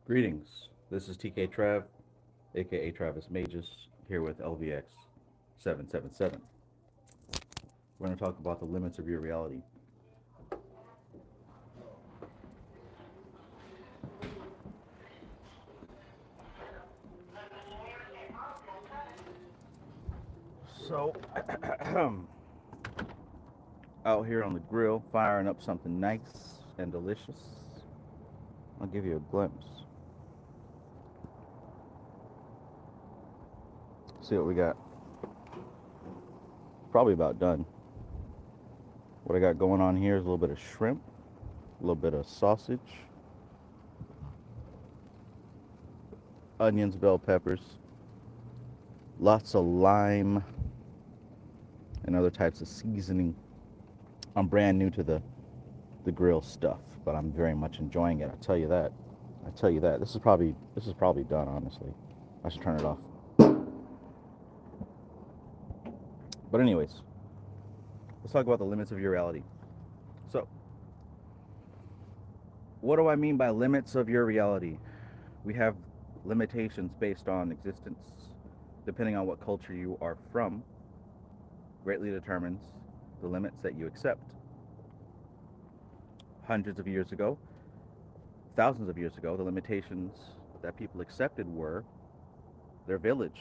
Greetings. This is TK Trav, aka Travis Magus, here with LVX777. We're going to talk about the limits of your reality. So, out here on the grill, firing up something nice and delicious. I'll give you a glimpse. See what we got. Probably about done. What I got going on here is a little bit of shrimp, a little bit of sausage, onions, bell peppers, lots of lime, and other types of seasoning. I'm brand new to the grill stuff, but I'm very much enjoying it. I tell you that. I tell you that. This is probably done, honestly. I should turn it off. But anyways, let's talk about the limits of your reality. So, what do I mean by limits of your reality? We have limitations based on existence. Depending on what culture you are from, greatly determines the limits that you accept. Hundreds of years ago, thousands of years ago, the limitations that people accepted were their village,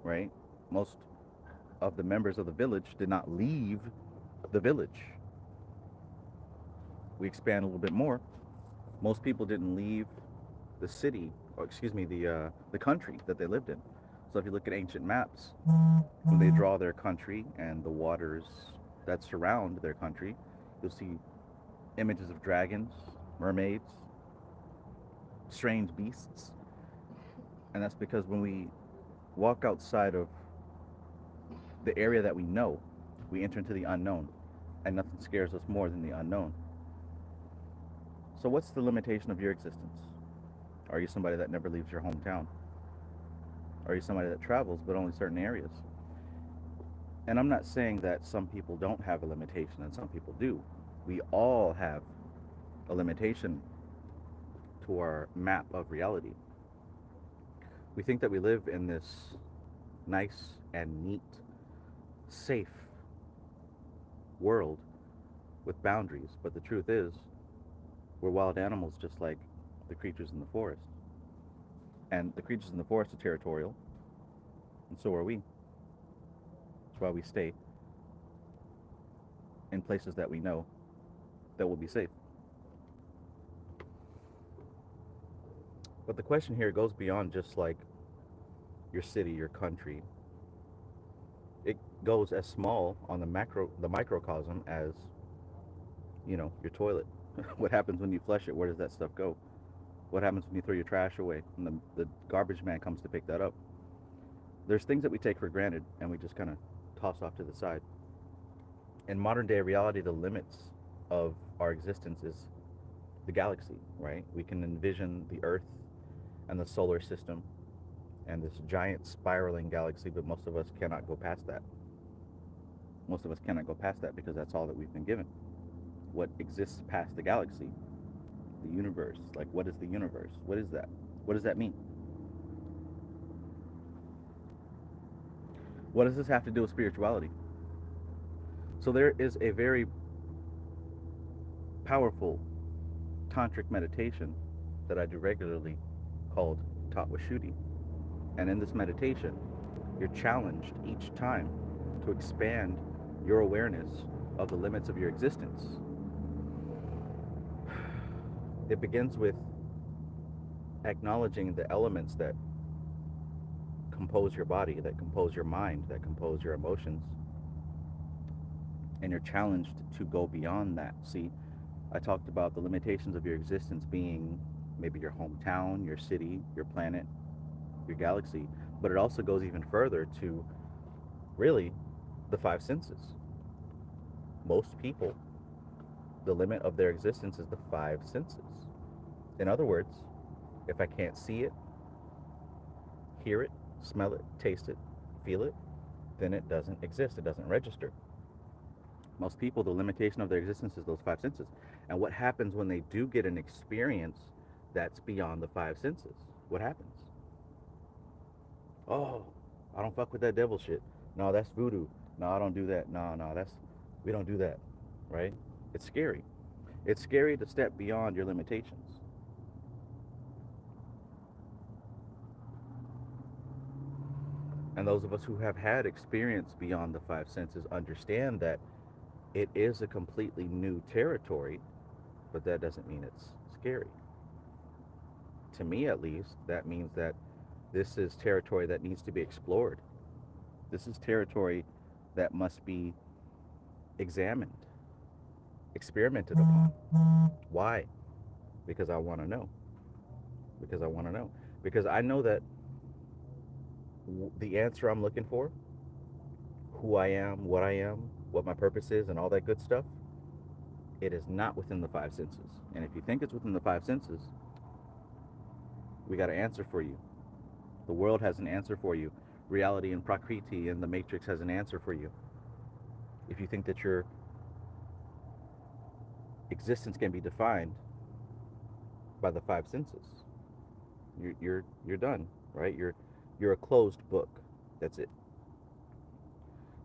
right? Most of the members of the village did not leave the village. We expand a little bit more. Most people didn't leave the city, or excuse me, the country that they lived in. So if you look at ancient maps, when they draw their country and the waters that surround their country, you'll see images of dragons, mermaids, strange beasts. And that's because when we walk outside of the area that we know, we enter into the unknown. And nothing scares us more than the unknown. So, what's the limitation of your existence? Are you somebody that never leaves your hometown? Are you somebody that travels but only certain areas? And I'm not saying that some people don't have a limitation and some people do. We all have a limitation to our map of reality. We think that we live in this nice and neat, safe world with boundaries, but the truth is, we're wild animals just like the creatures in the forest. And the creatures in the forest are territorial, and so are we. That's why we stay in places that we know that will be safe. But the question here goes beyond just like your city, your country. It goes as small on the microcosm as, your toilet. What happens when you flush it? Where does that stuff go? What happens when you throw your trash away and the garbage man comes to pick that up? There's things that we take for granted and we just kind of toss off to the side. In modern day reality, the limits of our existence is the galaxy, right? We can envision the Earth and the solar system and this giant spiraling galaxy, but most of us cannot go past that. Most of us cannot go past that because that's all that we've been given. What exists past the galaxy? The universe. Like, what is the universe? What is that? What does that mean? What does this have to do with spirituality? So there is a very powerful Tantric meditation that I do regularly called Tatwashuddhi. And in this meditation, you're challenged each time to expand your awareness of the limits of your existence. It begins with acknowledging the elements that compose your body, that compose your mind, that compose your emotions. And you're challenged to go beyond that. See, I talked about the limitations of your existence being maybe your hometown, your city, your planet, your galaxy, but it also goes even further to really the five senses. Most people, the limit of their existence is the five senses. In other words, if I can't see it, hear it, smell it, taste it, feel it, then it doesn't exist. It doesn't register. Most people, the limitation of their existence is those five senses. And what happens when they do get an experience that's beyond the five senses. What happens? Oh, I don't fuck with that devil shit. No, that's voodoo. No, I don't do that. No, no, we don't do that, right? It's scary. It's scary to step beyond your limitations. And those of us who have had experience beyond the five senses understand that it is a completely new territory, but that doesn't mean it's scary. To me, at least, that means that this is territory that needs to be explored. This is territory that must be examined, experimented upon. Why? Because I want to know. Because I want to know. Because I know that the answer I'm looking for, who I am, what my purpose is, and all that good stuff, it is not within the five senses. And if you think it's within the five senses, we got an answer for you. The world has an answer for you. Reality and Prakriti and the Matrix has an answer for you. If you think that your existence can be defined by the five senses, you're done, right? You're a closed book. That's it.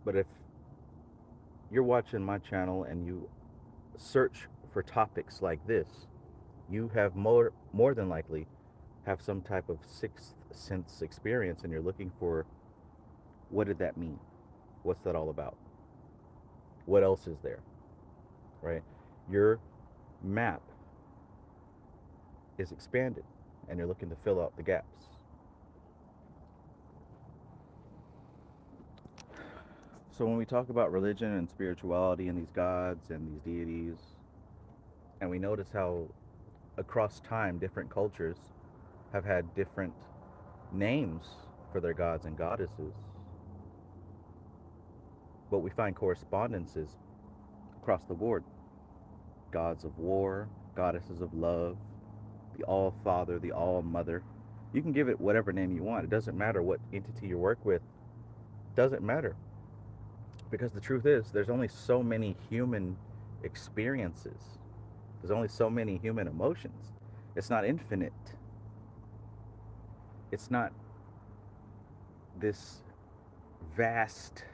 But if you're watching my channel and you search for topics like this, you have more than likely have some type of sixth sense experience, and you're looking for, what did that mean? What's that all about? What else is there? Right? Your map is expanded and you're looking to fill out the gaps. So when we talk about religion and spirituality and these gods and these deities, and we notice how across time different cultures have had different names for their gods and goddesses, but we find correspondences across the board. Gods of war, goddesses of love, the All Father, the All Mother. You can give it whatever name you want. It doesn't matter what entity you work with. It doesn't matter. Because the truth is, there's only so many human experiences. There's only so many human emotions. It's not infinite. It's not this vast,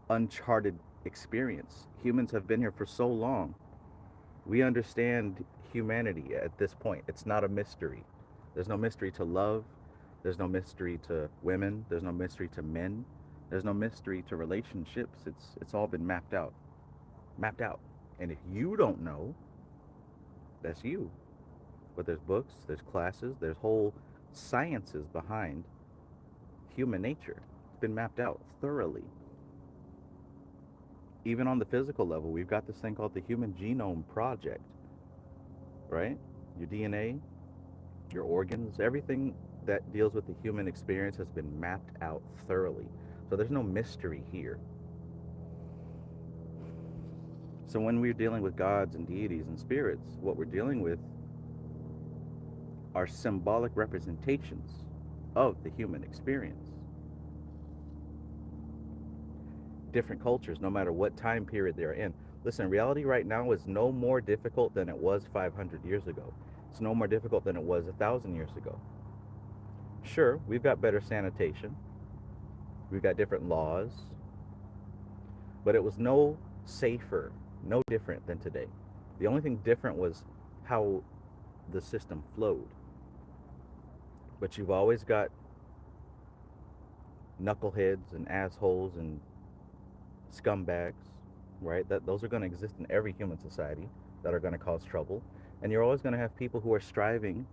uncharted experience. Humans have been here for so long. We understand humanity at this point. It's not a mystery. There's no mystery to love. There's no mystery to women. There's no mystery to men. There's no mystery to relationships. It's all been mapped out. Mapped out. And if you don't know, that's you. But there's books, there's classes, there's whole sciences behind human nature. It's been mapped out thoroughly. Even on the physical level, we've got this thing called the Human Genome Project, right? Your DNA, your organs, everything that deals with the human experience has been mapped out thoroughly. So there's no mystery here. So when we're dealing with gods and deities and spirits, what we're dealing with are symbolic representations of the human experience. Different cultures, no matter what time period they're in. Listen, reality right now is no more difficult than it was 500 years ago. It's no more difficult than it was 1,000 years ago. Sure, we've got better sanitation. We've got different laws. But it was no safer, no different than today. The only thing different was how the system flowed. But you've always got knuckleheads and assholes and scumbags, right? Those are going to exist in every human society that are going to cause trouble. And you're always going to have people who are striving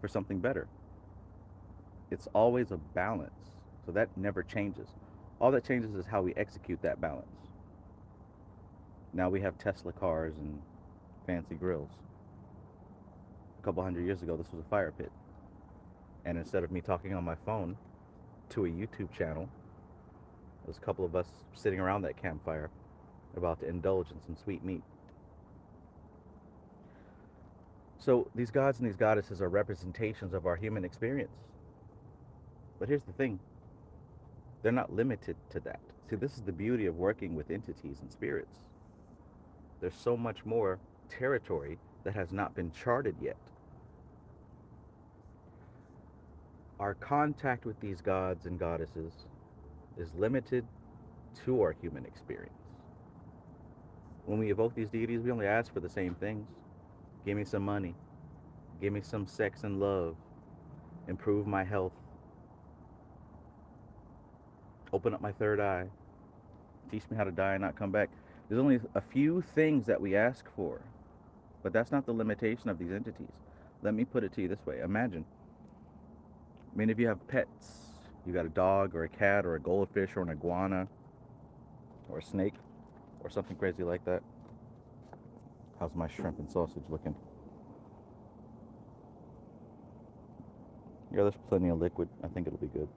for something better. It's always a balance. So that never changes. All that changes is how we execute that balance. Now we have Tesla cars and fancy grills. A couple hundred years ago, this was a fire pit. And instead of me talking on my phone to a YouTube channel, there's a couple of us sitting around that campfire about to indulge in some sweet meat. So these gods and these goddesses are representations of our human experience. But here's the thing. They're not limited to that. See, this is the beauty of working with entities and spirits. There's so much more territory that has not been charted yet. Our contact with these gods and goddesses is limited to our human experience. When we evoke these deities, we only ask for the same things. Give me some money, give me some sex and love, improve my health, open up my third eye, teach me how to die and not come back. There's only a few things that we ask for, but that's not the limitation of these entities. Let me put it to you this way. Imagine, I mean, if you have pets, you got a dog or a cat or a goldfish or an iguana or a snake or something crazy like that. How's my shrimp and sausage looking? Yeah, there's plenty of liquid. I think it'll be good.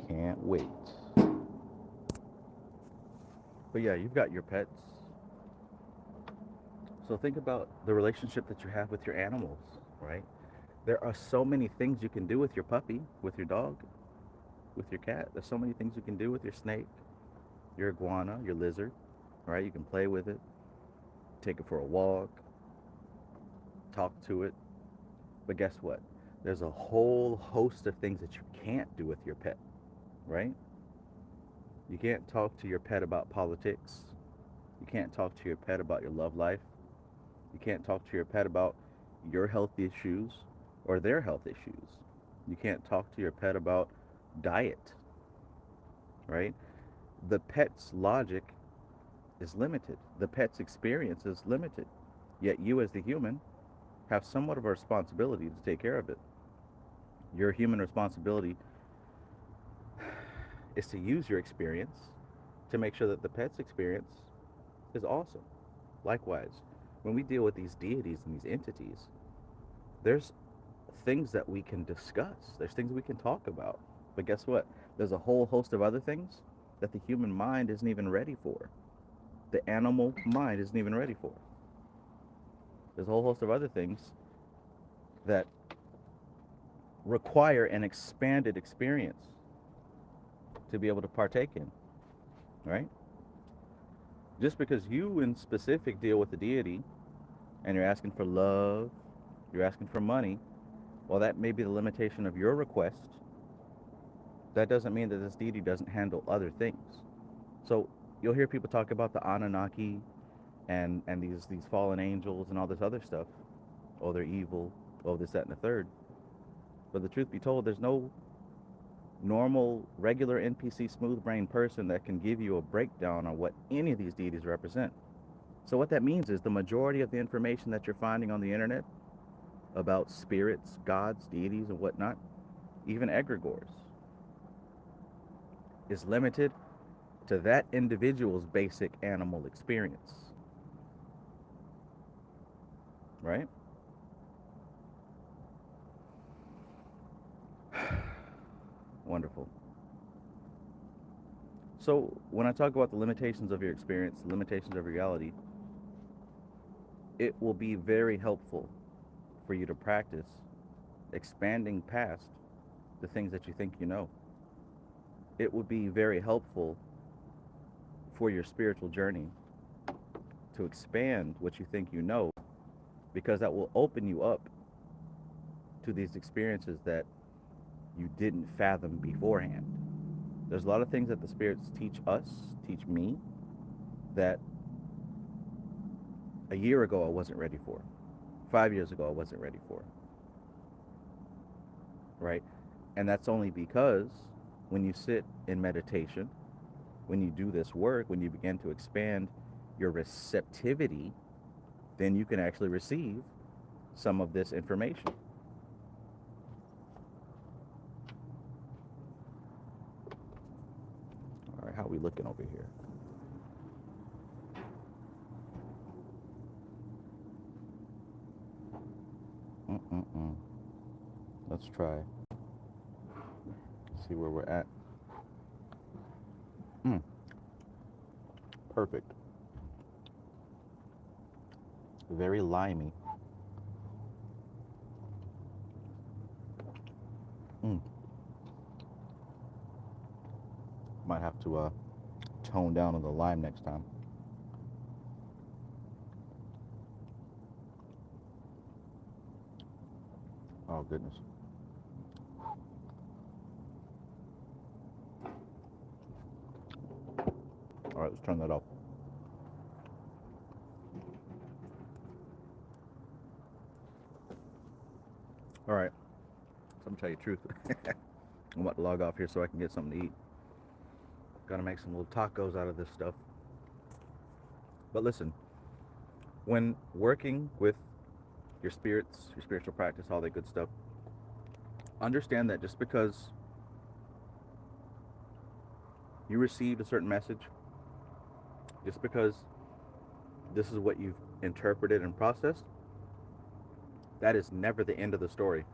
Can't wait. But yeah, you've got your pets. So think about the relationship that you have with your animals, right? There are so many things you can do with your puppy, with your dog, with your cat. There's so many things you can do with your snake, your iguana, your lizard, right? You can play with it, take it for a walk, talk to it. But guess what? There's a whole host of things that you can't do with your pet, right? You can't talk to your pet about politics. You can't talk to your pet about your love life. You can't talk to your pet about your health issues or their health issues. You can't talk to your pet about diet, right? The pet's logic is limited. The pet's experience is limited. Yet you as the human have somewhat of a responsibility to take care of it. Your human responsibility is to use your experience to make sure that the pet's experience is awesome. Likewise, when we deal with these deities and these entities, there's things that we can discuss. There's things we can talk about. But guess what? There's a whole host of other things that the human mind isn't even ready for. The animal mind isn't even ready for. There's a whole host of other things that require an expanded experience to be able to partake in, right? Just because you in specific deal with the deity and you're asking for love, you're asking for money, well, that may be the limitation of your request. That doesn't mean that this deity doesn't handle other things. So you'll hear people talk about the Anunnaki and these fallen angels and all this other stuff. Oh, they're evil. Oh, this, that, and the third. But the truth be told, there's no normal, regular NPC smooth brain person that can give you a breakdown on what any of these deities represent. So what that means is the majority of the information that you're finding on the internet about spirits, gods, deities, and whatnot, even egregores, is limited to that individual's basic animal experience, right? Wonderful. So when I talk about the limitations of your experience, the limitations of reality, it will be very helpful for you to practice expanding past the things that you think you know. It would be very helpful for your spiritual journey to expand what you think you know, because that will open you up to these experiences that you didn't fathom beforehand. There's a lot of things that the spirits teach us, teach me, that a year ago I wasn't ready for. 5 years ago I wasn't ready for. Right? And that's only because when you sit in meditation, when you do this work, when you begin to expand your receptivity, then you can actually receive some of this information. All right, how are we looking over here? Let's try. See where we're at. Perfect. Very limey. Might have to tone down on the lime next time. Oh, goodness. All right, let's turn that off. All right, so I'm going to tell you the truth. I'm about to log off here so I can get something to eat. Got to make some little tacos out of this stuff. But listen, when working with your spirits, your spiritual practice, all that good stuff, understand that just because you received a certain message, just because this is what you've interpreted and processed, that is never the end of the story.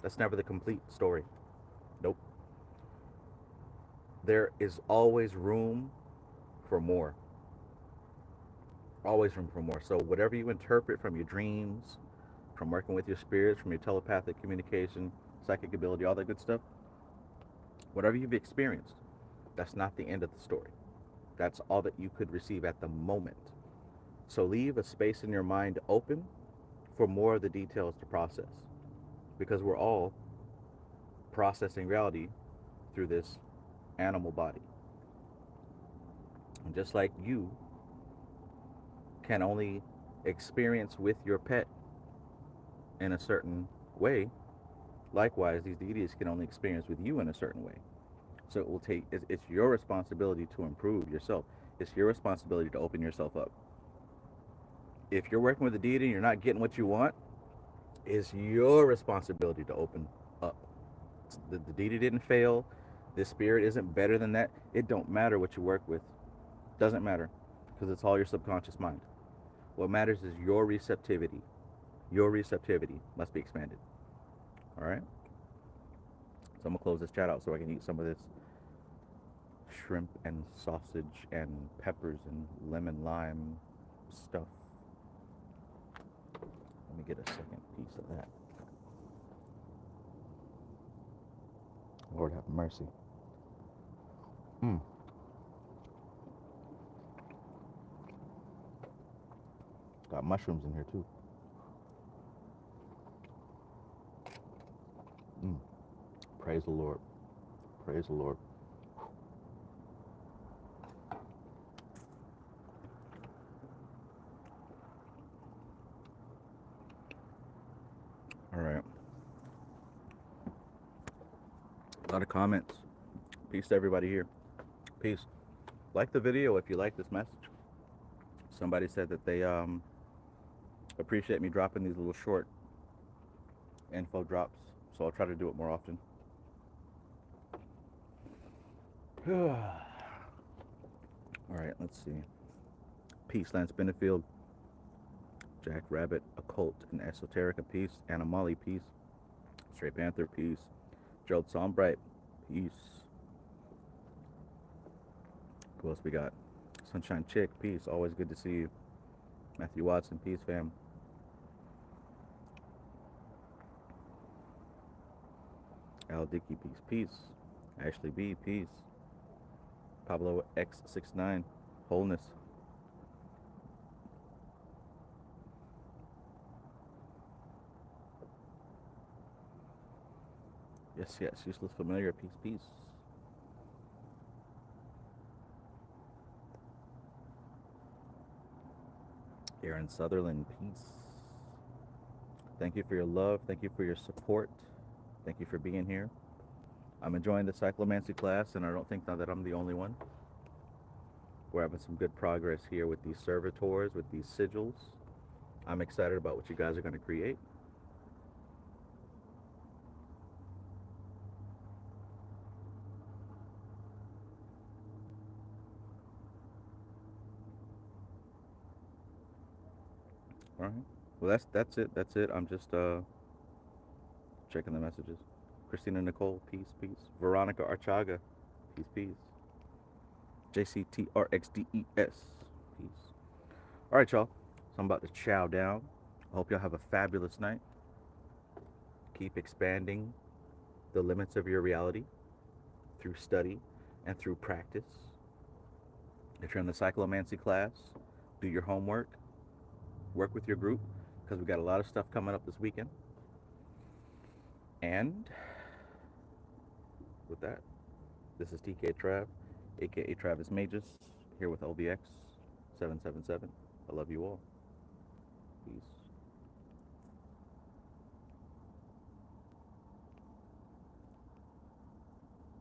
That's never the complete story. Nope. There is always room for more. Always room for more. So whatever you interpret from your dreams, from working with your spirits, from your telepathic communication, psychic ability, all that good stuff, whatever you've experienced, that's not the end of the story. That's all that you could receive at the moment. So leave a space in your mind open for more of the details to process, because we're all processing reality through this animal body. And just like you can only experience with your pet in a certain way, likewise, these deities can only experience with you in a certain way. So it will take, it's your responsibility to improve yourself. It's your responsibility to open yourself up. If you're working with a deity and you're not getting what you want, it's your responsibility to open up. The deity didn't fail. This spirit isn't better than that. It don't matter what you work with. Doesn't matter, because it's all your subconscious mind. What matters is your receptivity. Your receptivity must be expanded. All right? So I'm going to close this chat out so I can eat some of this shrimp and sausage and peppers and lemon lime stuff. Let me get a second piece of that. Lord have mercy. Got mushrooms in here too. Praise the Lord. Praise the Lord. All right. A lot of comments. Peace to everybody here. Peace. Like the video if you like this message. Somebody said that they appreciate me dropping these little short info drops, so I'll try to do it more often. All right, let's see. Peace, Lance Benefield. Jack Rabbit, Occult and Esoterica, peace. Anna Molly, peace. Straight Panther, peace. Gerald Sombright, peace. Who else we got? Sunshine Chick, peace. Always good to see you. Matthew Watson, peace, fam. Al Dickey, peace, peace. Ashley B, peace. Pablo X69, wholeness. Yes, yes, useless familiar, peace, peace. Aaron Sutherland, peace. Thank you for your love. Thank you for your support. Thank you for being here. I'm enjoying the cyclomancy class, and I don't think now that I'm the only one. We're having some good progress here with these servitors, with these sigils. I'm excited about what you guys are going to create. All right. Well, that's it. That's it. I'm just checking the messages. Christina Nicole, peace, peace. Veronica Archaga, peace, peace. JCTRXDES, peace. All right, y'all. So I'm about to chow down. I hope y'all have a fabulous night. Keep expanding the limits of your reality through study and through practice. If you're in the cyclomancy class, do your homework, work with your group, because we got a lot of stuff coming up this weekend. And with that, this is TK Trav, aka Travis Magus, here with LVX777. I love you all. Peace.